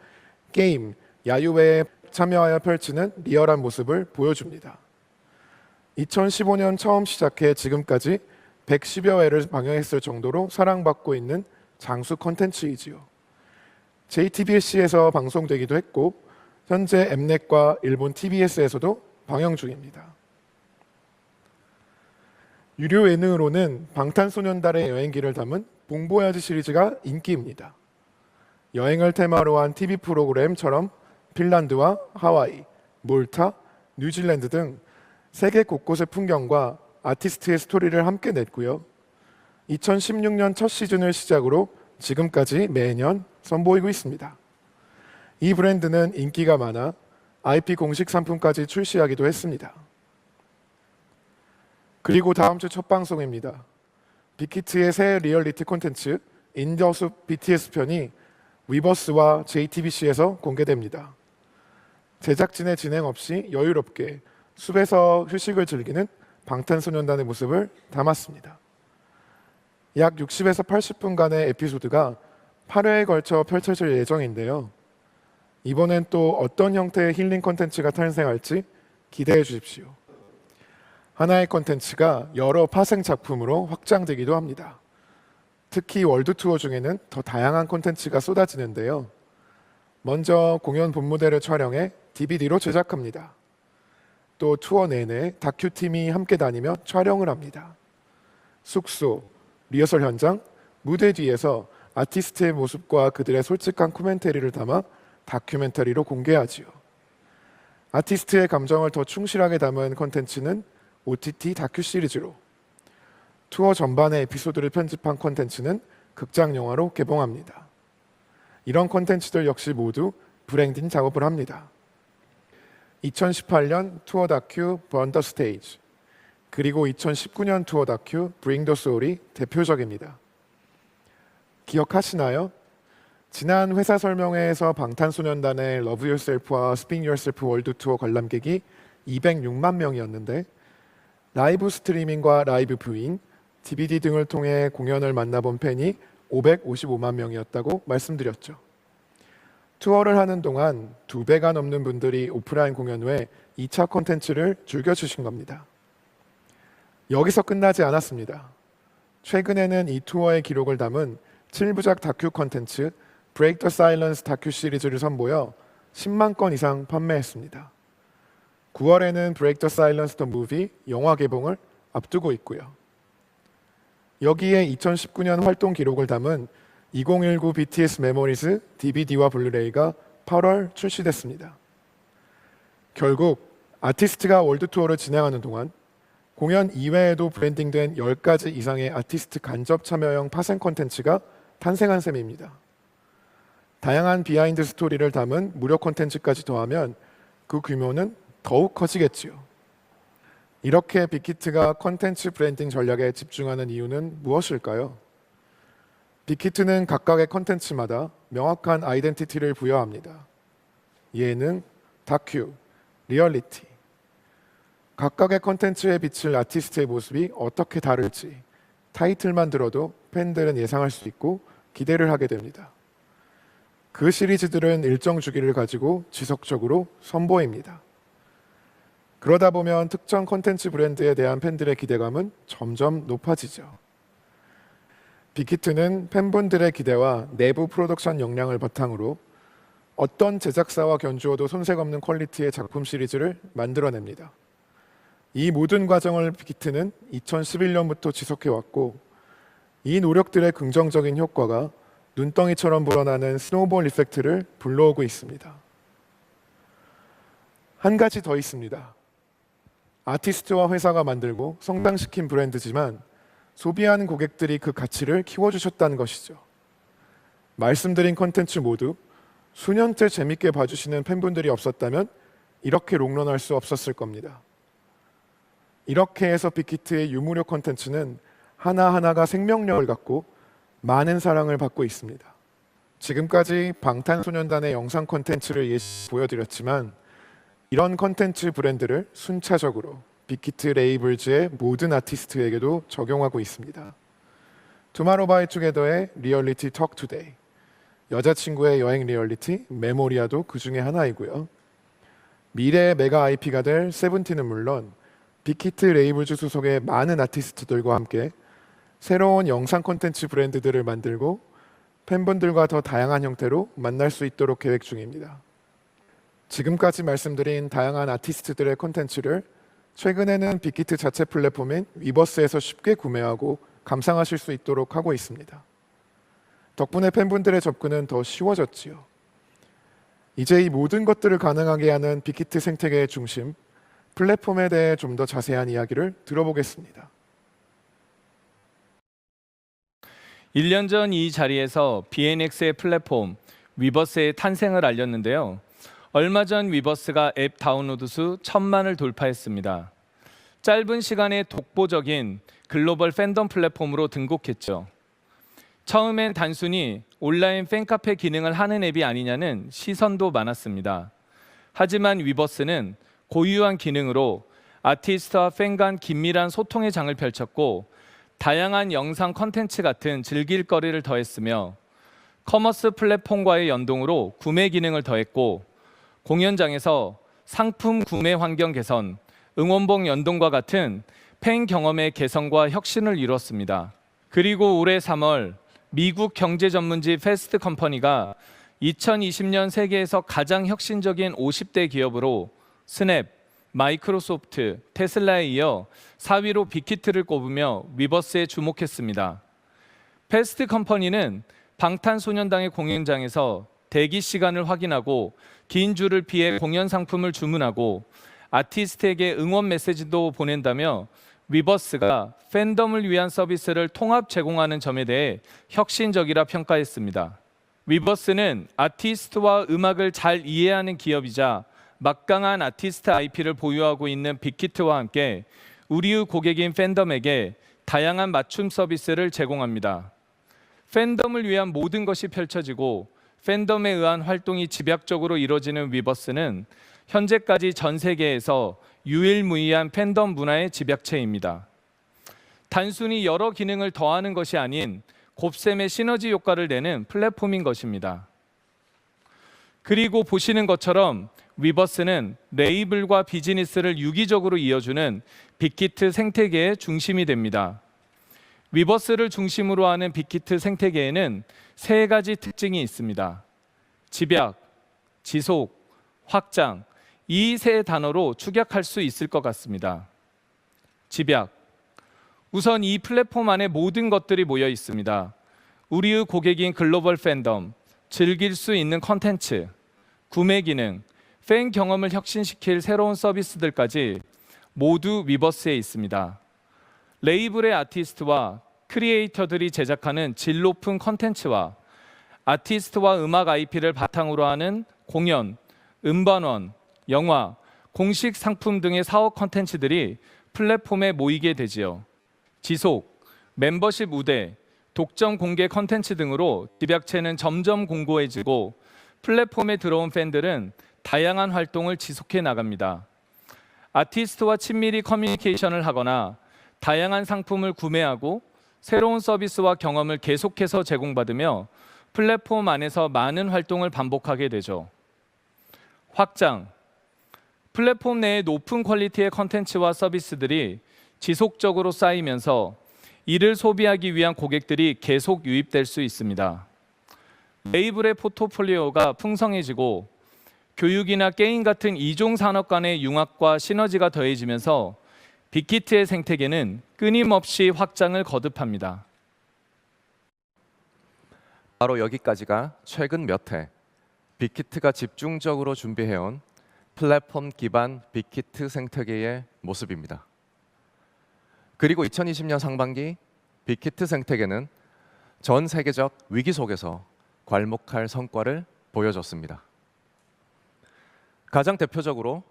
게임, 야유회에 참여하여 펼치는 리얼한 모습을 보여줍니다. 2015년 처음 시작해 지금까지 110여 회를 방영했을 정도로 사랑받고 있는 장수 콘텐츠이지요. JTBC에서 방송되기도 했고 현재 엠넷과 일본 TBS에서도 방영 중입니다. 유료 예능으로는 방탄소년단의 여행기를 담은 봉보야지 시리즈가 인기입니다. 여행을 테마로 한 TV 프로그램처럼 핀란드와 하와이, 몰타, 뉴질랜드 등 세계 곳곳의 풍경과 아티스트의 스토리를 함께 냈고요. 2016년 첫 시즌을 시작으로 지금까지 매년 선보이고 있습니다. 이 브랜드는 인기가 많아 IP 공식 상품까지 출시하기도 했습니다. 그리고 다음 주 첫 방송입니다. 빅히트의 새 리얼리티 콘텐츠 인더숲 BTS 편이 위버스와 JTBC에서 공개됩니다. 제작진의 진행 없이 여유롭게 숲에서 휴식을 즐기는 방탄소년단의 모습을 담았습니다. 약 60에서 80분간의 에피소드가 8회에 걸쳐 펼쳐질 예정인데요. 이번엔 또 어떤 형태의 힐링 콘텐츠가 탄생할지 기대해 주십시오. 하나의 콘텐츠가 여러 파생 작품으로 확장되기도 합니다. 특히 월드 투어 중에는 더 다양한 콘텐츠가 쏟아지는데요. 먼저 공연 본무대를 촬영해 DVD로 제작합니다. 또 투어 내내 다큐팀이 함께 다니며 촬영을 합니다. 숙소, 리허설 현장, 무대 뒤에서 아티스트의 모습과 그들의 솔직한 코멘터리를 담아 다큐멘터리로 공개하지요. 아티스트의 감정을 더 충실하게 담은 콘텐츠는 OTT 다큐 시리즈로, 투어 전반의 에피소드를 편집한 콘텐츠는 극장 영화로 개봉합니다. 이런 콘텐츠들 역시 모두 브랜딩 작업을 합니다. 2018년 투어 다큐 Burn the Stage, 그리고 2019년 투어 다큐 Bring the Soul이 대표적입니다. 기억하시나요? 지난 회사 설명회에서 방탄소년단의 Love Yourself와 Spin Yourself 월드 투어 관람객이 206만 명이었는데, 라이브 스트리밍과 라이브 뷰잉, DVD 등을 통해 공연을 만나본 팬이 555만 명이었다고 말씀드렸죠. 투어를 하는 동안 2배가 넘는 분들이 오프라인 공연 후에 2차 콘텐츠를 즐겨주신 겁니다. 여기서 끝나지 않았습니다. 최근에는 이 투어의 기록을 담은 7부작 다큐 콘텐츠 Break the Silence 다큐 시리즈를 선보여 10만 건 이상 판매했습니다. 9월에는 Break the Silence the Movie 영화 개봉을 앞두고 있고요. 여기에 2019년 활동 기록을 담은 2019 BTS Memories DVD와 블루레이가 8월 출시됐습니다. 결국 아티스트가 월드 투어를 진행하는 동안 공연 이외에도 브랜딩된 10가지 이상의 아티스트 간접 참여형 파생 콘텐츠가 탄생한 셈입니다. 다양한 비하인드 스토리를 담은 무료 콘텐츠까지 더하면 그 규모는 더욱 커지겠지요. 이렇게 빅히트가 콘텐츠 브랜딩 전략에 집중하는 이유는 무엇일까요? 빅히트는 각각의 콘텐츠마다 명확한 아이덴티티를 부여합니다. 예능, 다큐, 리얼리티. 각각의 콘텐츠에 비칠 아티스트의 모습이 어떻게 다를지 타이틀만 들어도 팬들은 예상할 수 있고 기대를 하게 됩니다. 그 시리즈들은 일정 주기를 가지고 지속적으로 선보입니다. 그러다 보면 특정 콘텐츠 브랜드에 대한 팬들의 기대감은 점점 높아지죠. 빅히트는 팬분들의 기대와 내부 프로덕션 역량을 바탕으로 어떤 제작사와 견주어도 손색 없는 퀄리티의 작품 시리즈를 만들어냅니다. 이 모든 과정을 빅히트는 2011년부터 지속해왔고, 이 노력들의 긍정적인 효과가 눈덩이처럼 불어나는 스노우볼 이펙트를 불러오고 있습니다. 한 가지 더 있습니다. 아티스트와 회사가 만들고 성장시킨 브랜드지만 소비하는 고객들이 그 가치를 키워주셨다는 것이죠. 말씀드린 콘텐츠 모두 수년째 재밌게 봐주시는 팬분들이 없었다면 이렇게 롱런할 수 없었을 겁니다. 이렇게 해서 빅히트의 유무료 콘텐츠는 하나하나가 생명력을 갖고 많은 사랑을 받고 있습니다. 지금까지 방탄소년단의 영상 콘텐츠를 예시 보여드렸지만 이런 콘텐츠 브랜드를 순차적으로 빅히트 레이블즈의 모든 아티스트에게도 적용하고 있습니다. 투마로우바이투게더의 리얼리티 톡 투데이, 여자친구의 여행 리얼리티 메모리아도 그 중에 하나이고요. 미래의 메가 IP가 될 세븐틴은 물론 빅히트 레이블즈 소속의 많은 아티스트들과 함께 새로운 영상 콘텐츠 브랜드들을 만들고 팬분들과 더 다양한 형태로 만날 수 있도록 계획 중입니다. 지금까지 말씀드린 다양한 아티스트들의 콘텐츠를 최근에는 빅히트 자체 플랫폼인 위버스에서 쉽게 구매하고 감상하실 수 있도록 하고 있습니다. 덕분에 팬분들의 접근은 더 쉬워졌지요. 이제 이 모든 것들을 가능하게 하는 빅히트 생태계의 중심, 플랫폼에 대해 좀 더 자세한 이야기를 들어보겠습니다. 1년 전 이 자리에서 BNX의 플랫폼 위버스의 탄생을 알렸는데요. 얼마 전 위버스가 앱 다운로드 수 1000만을 돌파했습니다. 짧은 시간에 독보적인 글로벌 팬덤 플랫폼으로 등극했죠. 처음엔 단순히 온라인 팬카페 기능을 하는 앱이 아니냐는 시선도 많았습니다. 하지만 위버스는 고유한 기능으로 아티스트와 팬 간 긴밀한 소통의 장을 펼쳤고 다양한 영상 콘텐츠 같은 즐길 거리를 더했으며 커머스 플랫폼과의 연동으로 구매 기능을 더했고 공연장에서 상품 구매 환경 개선, 응원봉 연동과 같은 팬 경험의 개선과 혁신을 이뤘습니다. 그리고 올해 3월 미국 경제 전문지 패스트 컴퍼니가 2020년 세계에서 가장 혁신적인 50대 기업으로 스냅, 마이크로소프트, 테슬라에 이어 4위로 빅히트를 꼽으며 위버스에 주목했습니다. 패스트 컴퍼니는 방탄소년단의 공연장에서 대기 시간을 확인하고 긴 줄을 피해 공연 상품을 주문하고 아티스트에게 응원 메시지도 보낸다며 위버스가 팬덤을 위한 서비스를 통합 제공하는 점에 대해 혁신적이라 평가했습니다. 위버스는 아티스트와 음악을 잘 이해하는 기업이자 막강한 아티스트 IP를 보유하고 있는 빅히트와 함께 우리의 고객인 팬덤에게 다양한 맞춤 서비스를 제공합니다. 팬덤을 위한 모든 것이 펼쳐지고 팬덤에 의한 활동이 집약적으로 이루어지는 위버스는 현재까지 전 세계에서 유일무이한 팬덤 문화의 집약체입니다. 단순히 여러 기능을 더하는 것이 아닌 곱셈의 시너지 효과를 내는 플랫폼인 것입니다. 그리고 보시는 것처럼 위버스는 레이블과 비즈니스를 유기적으로 이어주는 빅히트 생태계의 중심이 됩니다. 위버스를 중심으로 하는 빅히트 생태계에는 세 가지 특징이 있습니다. 집약, 지속, 확장, 이 세 단어로 축약할 수 있을 것 같습니다. 집약. 우선 이 플랫폼 안에 모든 것들이 모여 있습니다. 우리의 고객인 글로벌 팬덤, 즐길 수 있는 컨텐츠, 구매 기능, 팬 경험을 혁신시킬 새로운 서비스들까지 모두 위버스에 있습니다. 레이블의 아티스트와 크리에이터들이 제작하는 질 높은 컨텐츠와 아티스트와 음악 IP를 바탕으로 하는 공연, 음반원, 영화, 공식 상품 등의 사업 컨텐츠들이 플랫폼에 모이게 되지요. 지속, 멤버십 우대, 독점 공개 컨텐츠 등으로 집약체는 점점 공고해지고 플랫폼에 들어온 팬들은 다양한 활동을 지속해 나갑니다. 아티스트와 친밀히 커뮤니케이션을 하거나 다양한 상품을 구매하고 새로운 서비스와 경험을 계속해서 제공받으며 플랫폼 안에서 많은 활동을 반복하게 되죠. 확장. 플랫폼 내에 높은 퀄리티의 컨텐츠와 서비스들이 지속적으로 쌓이면서 이를 소비하기 위한 고객들이 계속 유입될 수 있습니다. 레이블의 포트폴리오가 풍성해지고 교육이나 게임 같은 이종 산업 간의 융합과 시너지가 더해지면서 빅히트의 생태계는 끊임없이 확장을 거듭합니다. 바로 여기까지가 최근 몇 해 빅히트가 집중적으로 준비해온 플랫폼 기반 빅히트 생태계의 모습입니다. 그리고 2020년 상반기 빅히트 생태계는 전 세계적 위기 속에서 괄목할 성과를 보여줬습니다. 가장 대표적으로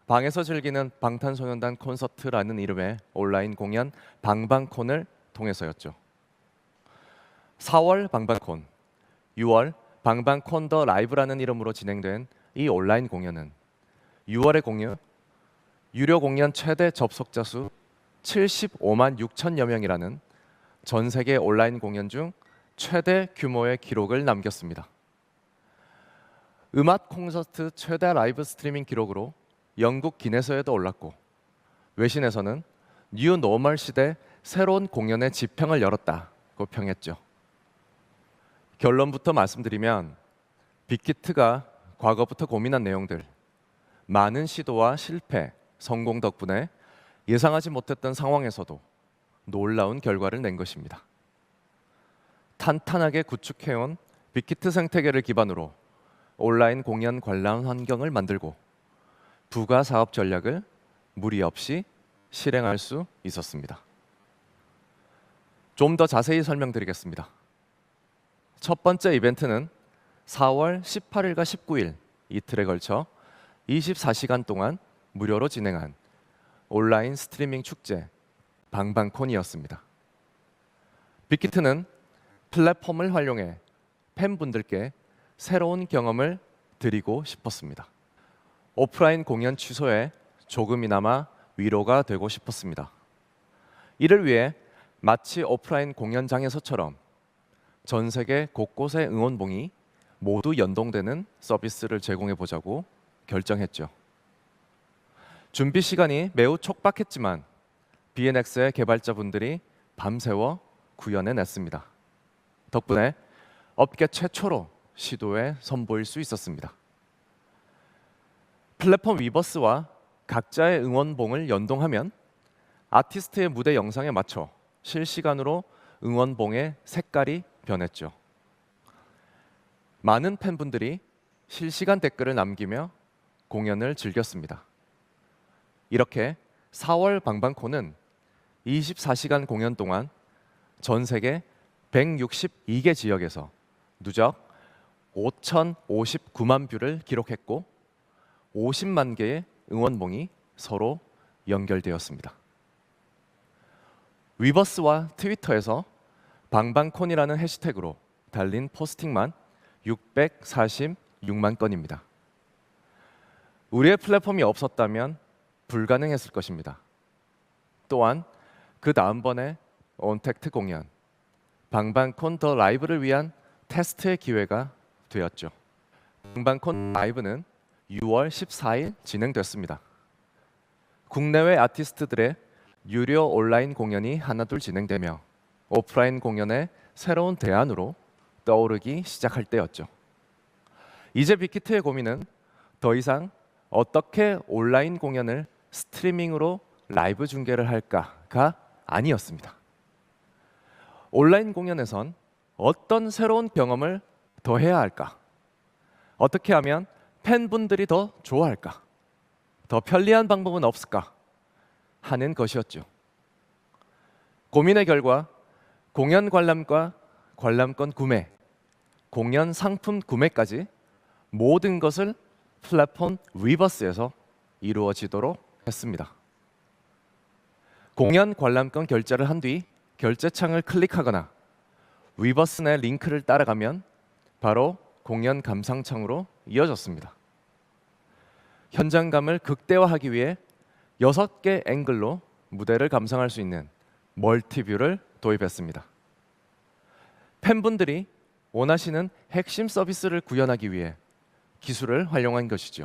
방에서 즐기는 방탄소년단 콘서트라는 이름의 온라인 공연 방방콘을 통해서였죠. 4월 방방콘, 6월 방방콘 더 라이브라는 이름으로 진행된 이 온라인 공연은 6월의 공연, 유료 공연 최대 접속자 수 75만 6천여 명이라는 전 세계 온라인 공연 중 최대 규모의 기록을 남겼습니다. 음악 콘서트 최대 라이브 스트리밍 기록으로 영국 기네스에도 올랐고 외신에서는 뉴 노멀 시대 새로운 공연의 지평을 열었다고 평했죠. 결론부터 말씀드리면 빅히트가 과거부터 고민한 내용들, 많은 시도와 실패, 성공 덕분에 예상하지 못했던 상황에서도 놀라운 결과를 낸 것입니다. 탄탄하게 구축해온 빅히트 생태계를 기반으로 온라인 공연 관람 환경을 만들고 부가 사업 전략을 무리 없이 실행할 수 있었습니다. 좀 더 자세히 설명드리겠습니다. 첫 번째 이벤트는 4월 18일과 19일 이틀에 걸쳐 24시간 동안 무료로 진행한 온라인 스트리밍 축제 방방콘이었습니다. 빅히트는 플랫폼을 활용해 팬분들께 새로운 경험을 드리고 싶었습니다. 오프라인 공연 취소에 조금이나마 위로가 되고 싶었습니다. 이를 위해 마치 오프라인 공연장에서처럼 전 세계 곳곳의 응원봉이 모두 연동되는 서비스를 제공해 보자고 결정했죠. 준비 시간이 매우 촉박했지만 BNX의 개발자분들이 밤새워 구현해냈습니다. 덕분에 업계 최초로 시도에 선보일 수 있었습니다. 플랫폼 위버스와 각자의 응원봉을 연동하면 아티스트의 무대 영상에 맞춰 실시간으로 응원봉의 색깔이 변했죠. 많은 팬분들이 실시간 댓글을 남기며 공연을 즐겼습니다. 이렇게 4월 방방콘은 24시간 공연 동안 전 세계 162개 지역에서 누적 5,059만 뷰를 기록했고 50만 개의 응원봉이 서로 연결되었습니다. 위버스와 트위터에서 방방콘이라는 해시태그로 달린 포스팅만 646만 건입니다. 우리의 플랫폼이 없었다면 불가능했을 것입니다. 또한 그 다음번에 온택트 공연, 방방콘 더 라이브를 위한 테스트의 기회가 되었죠. 방방콘 라이브는 6월 14일 진행됐습니다. 국내외 아티스트들의 유료 온라인 공연이 하나둘 진행되며 오프라인 공연의 새로운 대안으로 떠오르기 시작할 때였죠. 이제 빅히트의 고민은 더 이상 어떻게 온라인 공연을 스트리밍으로 라이브 중계를 할까가 아니었습니다. 온라인 공연에선 어떤 새로운 경험을 더 해야 할까? 어떻게 하면 팬분들이 더 좋아할까? 더 편리한 방법은 없을까? 하는 것이었죠. 고민의 결과 공연 관람과 관람권 구매, 공연 상품 구매까지 모든 것을 플랫폼 위버스에서 이루어지도록 했습니다. 공연 관람권 결제를 한 뒤 결제창을 클릭하거나 위버스 내 링크를 따라가면 바로 공연 감상창으로 이어졌습니다. 현장감을 극대화하기 위해 6개 앵글로 무대를 감상할 수 있는 멀티뷰를 도입했습니다. 팬분들이 원하시는 핵심 서비스를 구현하기 위해 기술을 활용한 것이죠.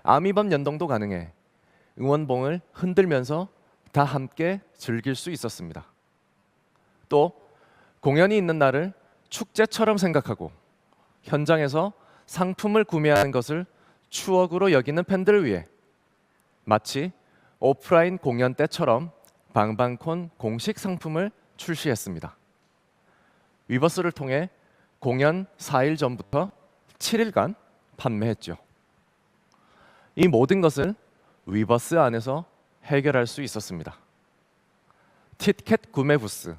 아미밤 연동도 가능해 응원봉을 흔들면서 다 함께 즐길 수 있었습니다. 또 공연이 있는 날을 축제처럼 생각하고 현장에서 상품을 구매하는 것을 추억으로 여기는 팬들을 위해 마치 오프라인 공연 때처럼 방방콘 공식 상품을 출시했습니다. 위버스를 통해 공연 4일 전부터 7일간 판매했죠. 이 모든 것을 위버스 안에서 해결할 수 있었습니다. 티켓 구매 부스,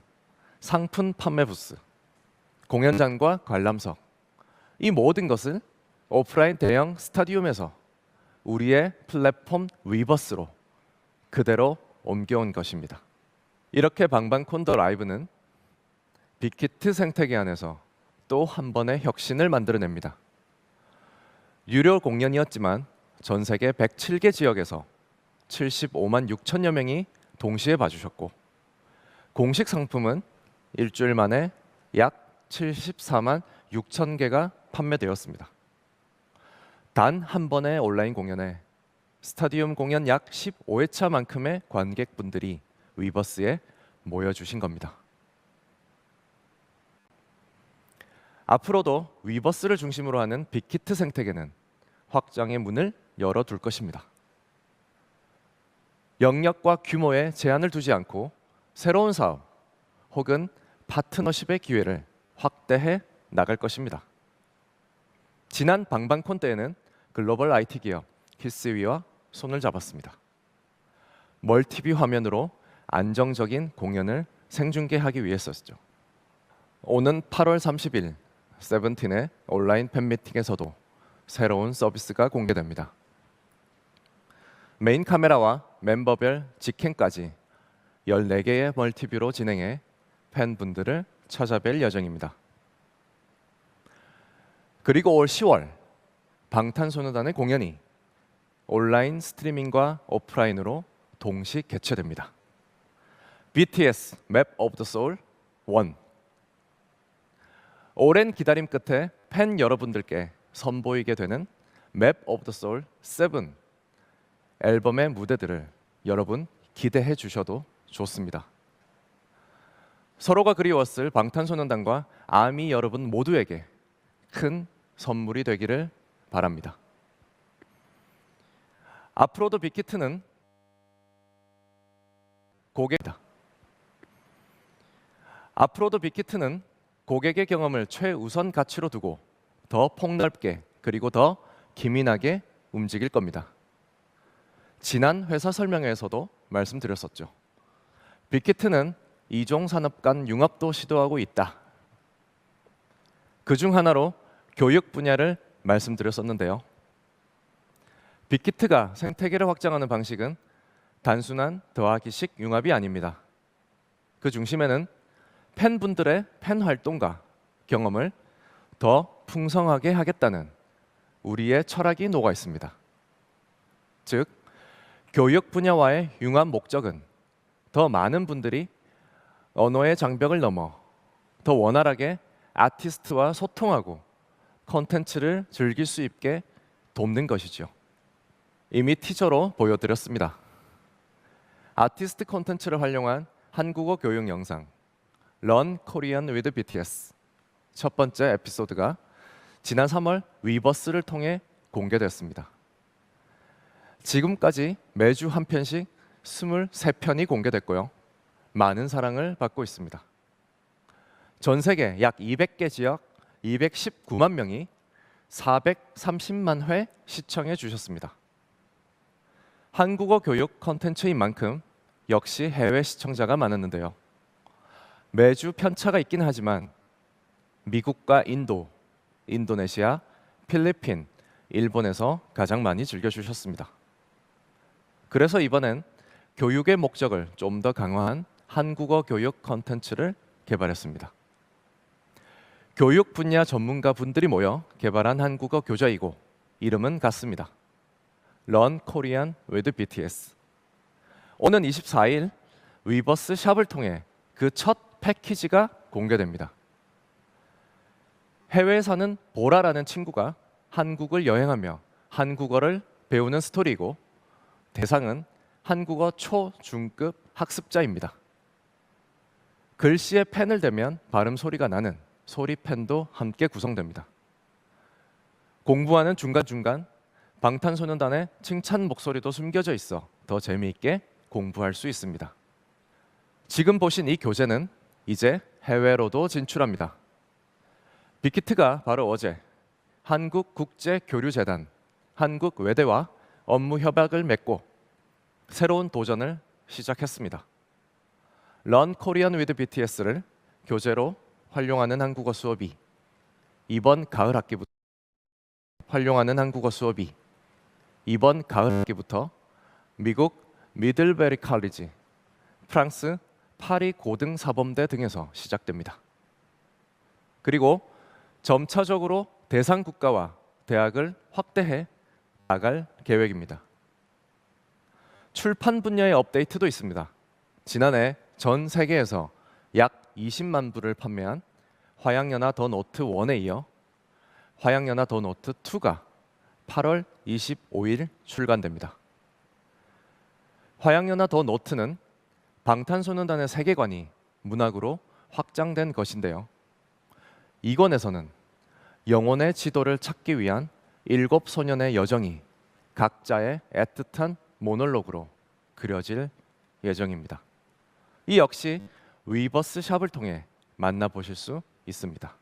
상품 판매 부스, 공연장과 관람석, 이 모든 것을 오프라인 대형 스타디움에서 우리의 플랫폼 위버스로 그대로 옮겨온 것입니다. 이렇게 방방콘 더 라이브는 빅히트 생태계 안에서 또 한 번의 혁신을 만들어냅니다. 유료 공연이었지만 전 세계 107개 지역에서 75만 6천여 명이 동시에 봐주셨고 공식 상품은 일주일 만에 약 74만 6천 개가 판매되었습니다. 단 한 번의 온라인 공연에 스타디움 공연 약 15회차만큼의 관객분들이 위버스에 모여주신 겁니다. 앞으로도 위버스를 중심으로 하는 빅히트 생태계는 확장의 문을 열어둘 것입니다. 영역과 규모에 제한을 두지 않고 새로운 사업 혹은 파트너십의 기회를 확대해 나갈 것입니다. 지난 방방콘 때에는 글로벌 IT 기업 키스위와 손을 잡았습니다. 멀티뷰 화면으로 안정적인 공연을 생중계하기 위해서였죠. 오는 8월 30일 세븐틴의 온라인 팬미팅에서도 새로운 서비스가 공개됩니다. 메인 카메라와 멤버별 직캠까지 14개의 멀티뷰로 진행해 팬분들을 찾아뵐 예정입니다. 그리고 올 10월 방탄소년단의 공연이 온라인 스트리밍과 오프라인으로 동시 개최됩니다. BTS Map of the Soul 1 오랜 기다림 끝에 팬 여러분들께 선보이게 되는 맵 오브 더 소울 7 앨범의 무대들을 여러분 기대해 주셔도 좋습니다. 서로가 그리웠을 방탄소년단과 아미 여러분 모두에게 큰 선물이 되기를 바랍니다. 앞으로도 빅히트는 앞으로도 빅히트는 고객의 경험을 최우선 가치로 두고 더 폭넓게 그리고 더 기민하게 움직일 겁니다. 지난 회사 설명회에서도 말씀드렸었죠. 빅히트는 이종 산업 간 융합도 시도하고 있다. 그중 하나로 교육 분야를 말씀드렸었는데요. 빅히트가 생태계를 확장하는 방식은 단순한 더하기식 융합이 아닙니다. 그 중심에는 팬분들의 팬 활동과 경험을 더 풍성하게 하겠다는 우리의 철학이 녹아 있습니다. 즉, 교육 분야와의 융합 목적은 더 많은 분들이 언어의 장벽을 넘어 더 원활하게 아티스트와 소통하고 콘텐츠를 즐길 수 있게 돕는 것이죠. 이미 티저로 보여드렸습니다. 아티스트 콘텐츠를 활용한 한국어 교육 영상 Learn Korean with BTS 첫 번째 에피소드가 지난 3월 위버스를 통해 공개됐습니다. 지금까지 매주 한 편씩 23편이 공개됐고요. 많은 사랑을 받고 있습니다. 전 세계 약 200개 지역 219만 명이 430만 회 시청해 주셨습니다. 한국어 교육 콘텐츠인 만큼 역시 해외 시청자가 많았는데요. 매주 편차가 있긴 하지만 미국과 인도, 인도네시아, 필리핀, 일본에서 가장 많이 즐겨주셨습니다. 그래서 이번엔 교육의 목적을 좀 더 강화한 한국어 교육 콘텐츠를 개발했습니다. 교육 분야 전문가 분들이 모여 개발한 한국어 교재이고 이름은 같습니다. Learn Korean with BTS. 오는 24일 위버스 샵을 통해 그 첫 패키지가 공개됩니다. 해외에 사는 보라라는 친구가 한국을 여행하며 한국어를 배우는 스토리이고 대상은 한국어 초, 중급 학습자입니다. 글씨에 펜을 대면 발음 소리가 나는 소리펜도 함께 구성됩니다. 공부하는 중간중간 방탄소년단의 칭찬 목소리도 숨겨져 있어 더 재미있게 공부할 수 있습니다. 지금 보신 이 교재는 이제 해외로도 진출합니다. 빅히트가 바로 어제 한국국제교류재단, 한국외대와 업무 협약을 맺고 새로운 도전을 시작했습니다. Learn Korean with BTS를 교재로 활용하는 한국어 수업이 이번 가을 학기부터 미국 미들베리 칼리지, 프랑스 파리 고등사범대 등에서 시작됩니다. 그리고 점차적으로 대상 국가와 대학을 확대해 나갈 계획입니다. 출판 분야의 업데이트도 있습니다. 지난해 전 세계에서 약 20만 부를 판매한 화양연화 더 노트 1에 이어 화양연화 더 노트 2가 8월 25일 출간됩니다. 화양연화 더 노트는 방탄소년단의 세계관이 문학으로 확장된 것인데요. 이 권에서는 영혼의 지도를 찾기 위한 7소년의 여정이 각자의 애틋한 모놀로그로 그려질 예정입니다. 이 역시 위버스 샵을 통해 만나보실 수 있습니다.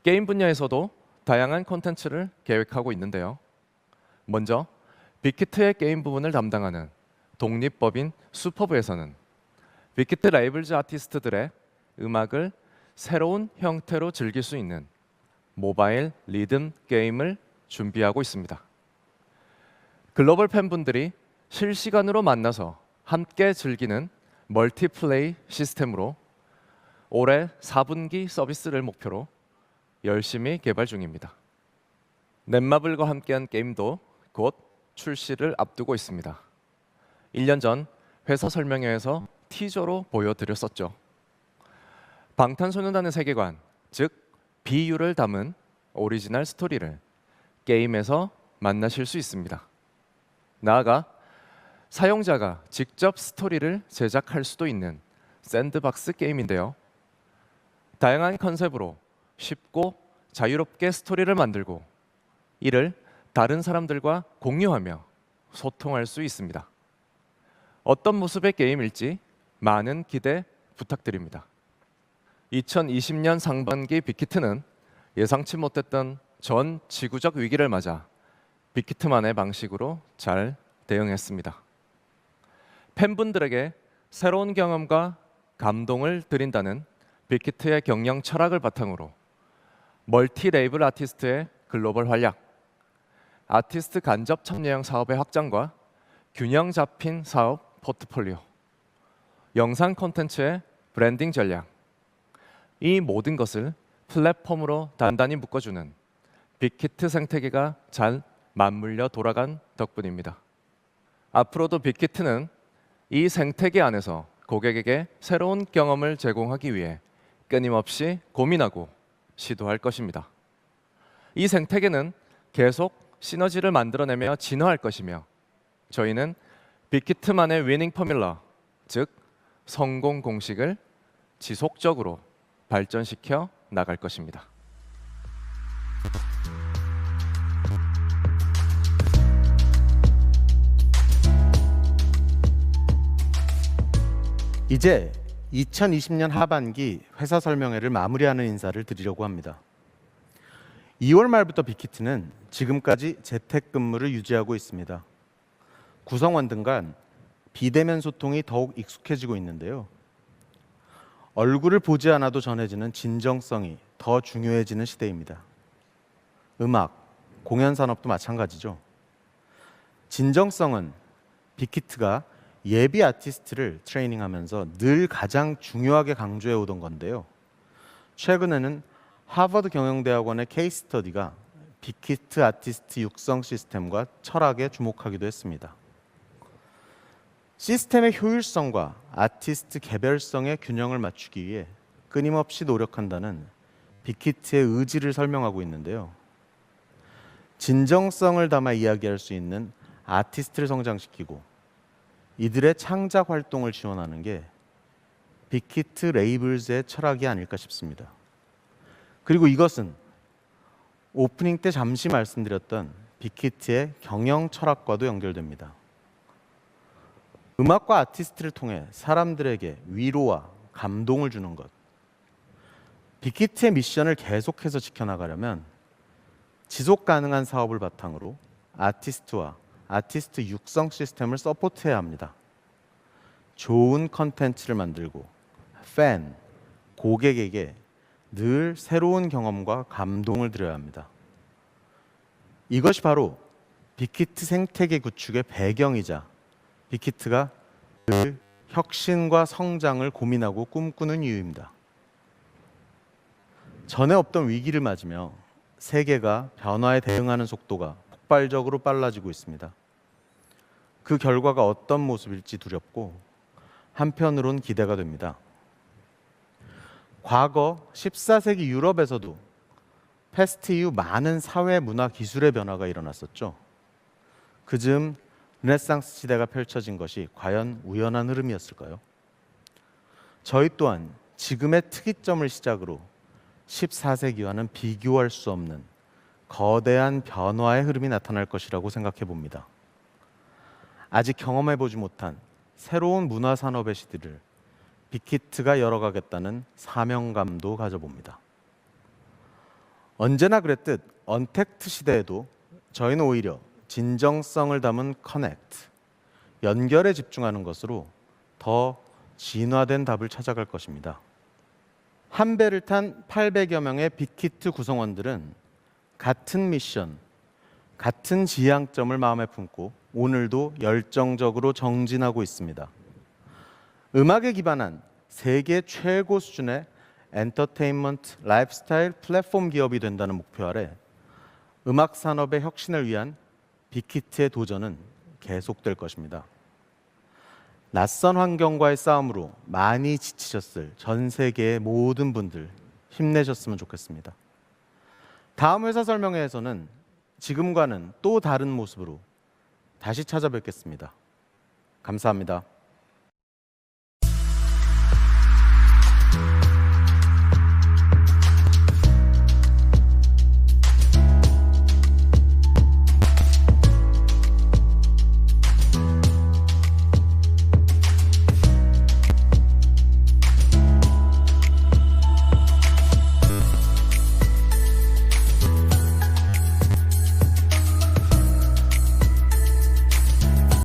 게임 분야에서도 다양한 콘텐츠를 계획하고 있는데요. 먼저 빅히트의 게임 부분을 담당하는 독립법인 슈퍼브에서는 빅히트 라이블즈 아티스트들의 음악을 새로운 형태로 즐길 수 있는 모바일 리듬 게임을 준비하고 있습니다. 글로벌 팬분들이 실시간으로 만나서 함께 즐기는 멀티플레이 시스템으로 올해 4분기 서비스를 목표로 열심히 개발 중입니다. 넷마블과 함께한 게임도 곧 출시를 앞두고 있습니다. 1년 전 회사 설명회에서 티저로 보여드렸었죠. 방탄소년단의 세계관, 즉 비유를 담은 오리지널 스토리를 게임에서 만나실 수 있습니다. 나아가 사용자가 직접 스토리를 제작할 수도 있는 샌드박스 게임인데요. 다양한 컨셉으로 쉽고 자유롭게 스토리를 만들고 이를 다른 사람들과 공유하며 소통할 수 있습니다. 어떤 모습의 게임일지 많은 기대 부탁드립니다. 2020년 상반기 빅히트는 예상치 못했던 전 지구적 위기를 맞아 빅히트만의 방식으로 잘 대응했습니다. 팬분들에게 새로운 경험과 감동을 드린다는 빅히트의 경영 철학을 바탕으로 멀티 레이블 아티스트의 글로벌 활약, 아티스트 간접 참여형 사업의 확장과 균형 잡힌 사업 포트폴리오, 영상 콘텐츠의 브랜딩 전략, 이 모든 것을 플랫폼으로 단단히 묶어주는 빅히트 생태계가 잘 맞물려 돌아간 덕분입니다. 앞으로도 빅히트는 이 생태계 안에서 고객에게 새로운 경험을 제공하기 위해 끊임없이 고민하고 시도할 것입니다. 이 생태계는 계속 시너지를 만들어내며 진화할 것이며 저희는 빅히트만의 위닝 포뮬러, 즉 성공 공식을 지속적으로 발전시켜 나갈 것입니다. 이제 2020년 하반기 회사 설명회를 마무리하는 인사를 드리려고 합니다. 2월 말부터 빅히트는 지금까지 재택근무를 유지하고 있습니다. 구성원들 간 비대면 소통이 더욱 익숙해지고 있는데요. 얼굴을 보지 않아도 전해지는 진정성이 더 중요해지는 시대입니다. 음악, 공연 산업도 마찬가지죠. 진정성은 빅히트가 예비 아티스트를 트레이닝하면서 늘 가장 중요하게 강조해 오던 건데요. 최근에는 하버드 경영대학원의 케이스 스터디가 빅히트 아티스트 육성 시스템과 철학에 주목하기도 했습니다. 시스템의 효율성과 아티스트 개별성의 균형을 맞추기 위해 끊임없이 노력한다는 빅히트의 의지를 설명하고 있는데요. 진정성을 담아 이야기할 수 있는 아티스트를 성장시키고 이들의 창작 활동을 지원하는 게 빅히트 레이블즈의 철학이 아닐까 싶습니다. 그리고 이것은 오프닝 때 잠시 말씀드렸던 빅히트의 경영 철학과도 연결됩니다. 음악과 아티스트를 통해 사람들에게 위로와 감동을 주는 것. 빅히트의 미션을 계속해서 지켜나가려면 지속 가능한 사업을 바탕으로 아티스트와 아티스트 육성 시스템을 서포트해야 합니다. 좋은 컨텐츠를 만들고 팬, 고객에게 늘 새로운 경험과 감동을 드려야 합니다. 이것이 바로 빅히트 생태계 구축의 배경이자 빅히트가 늘 혁신과 성장을 고민하고 꿈꾸는 이유입니다. 전에 없던 위기를 맞으며 세계가 변화에 대응하는 속도가 폭발적으로 빨라지고 있습니다. 그 결과가 어떤 모습일지 두렵고 한편으론 기대가 됩니다. 과거 14세기 유럽에서도 패스트 이후 많은 사회, 문화, 기술의 변화가 일어났었죠. 그즈음 르네상스 시대가 펼쳐진 것이 과연 우연한 흐름이었을까요? 저희 또한 지금의 특이점을 시작으로 14세기와는 비교할 수 없는 거대한 변화의 흐름이 나타날 것이라고 생각해 봅니다. 아직 경험해보지 못한 새로운 문화산업의 시대를 빅히트가 열어가겠다는 사명감도 가져봅니다. 언제나 그랬듯 언택트 시대에도 저희는 오히려 진정성을 담은 커넥트, 연결에 집중하는 것으로 더 진화된 답을 찾아갈 것입니다. 한 배를 탄 800여 명의 빅히트 구성원들은 같은 미션, 같은 지향점을 마음에 품고 오늘도 열정적으로 정진하고 있습니다. 음악에 기반한 세계 최고 수준의 엔터테인먼트 라이프스타일 플랫폼 기업이 된다는 목표 아래 음악 산업의 혁신을 위한 빅히트의 도전은 계속될 것입니다. 낯선 환경과의 싸움으로 많이 지치셨을 전 세계의 모든 분들 힘내셨으면 좋겠습니다. 다음 회사 설명회에서는 지금과는 또 다른 모습으로 다시 찾아뵙겠습니다. 감사합니다.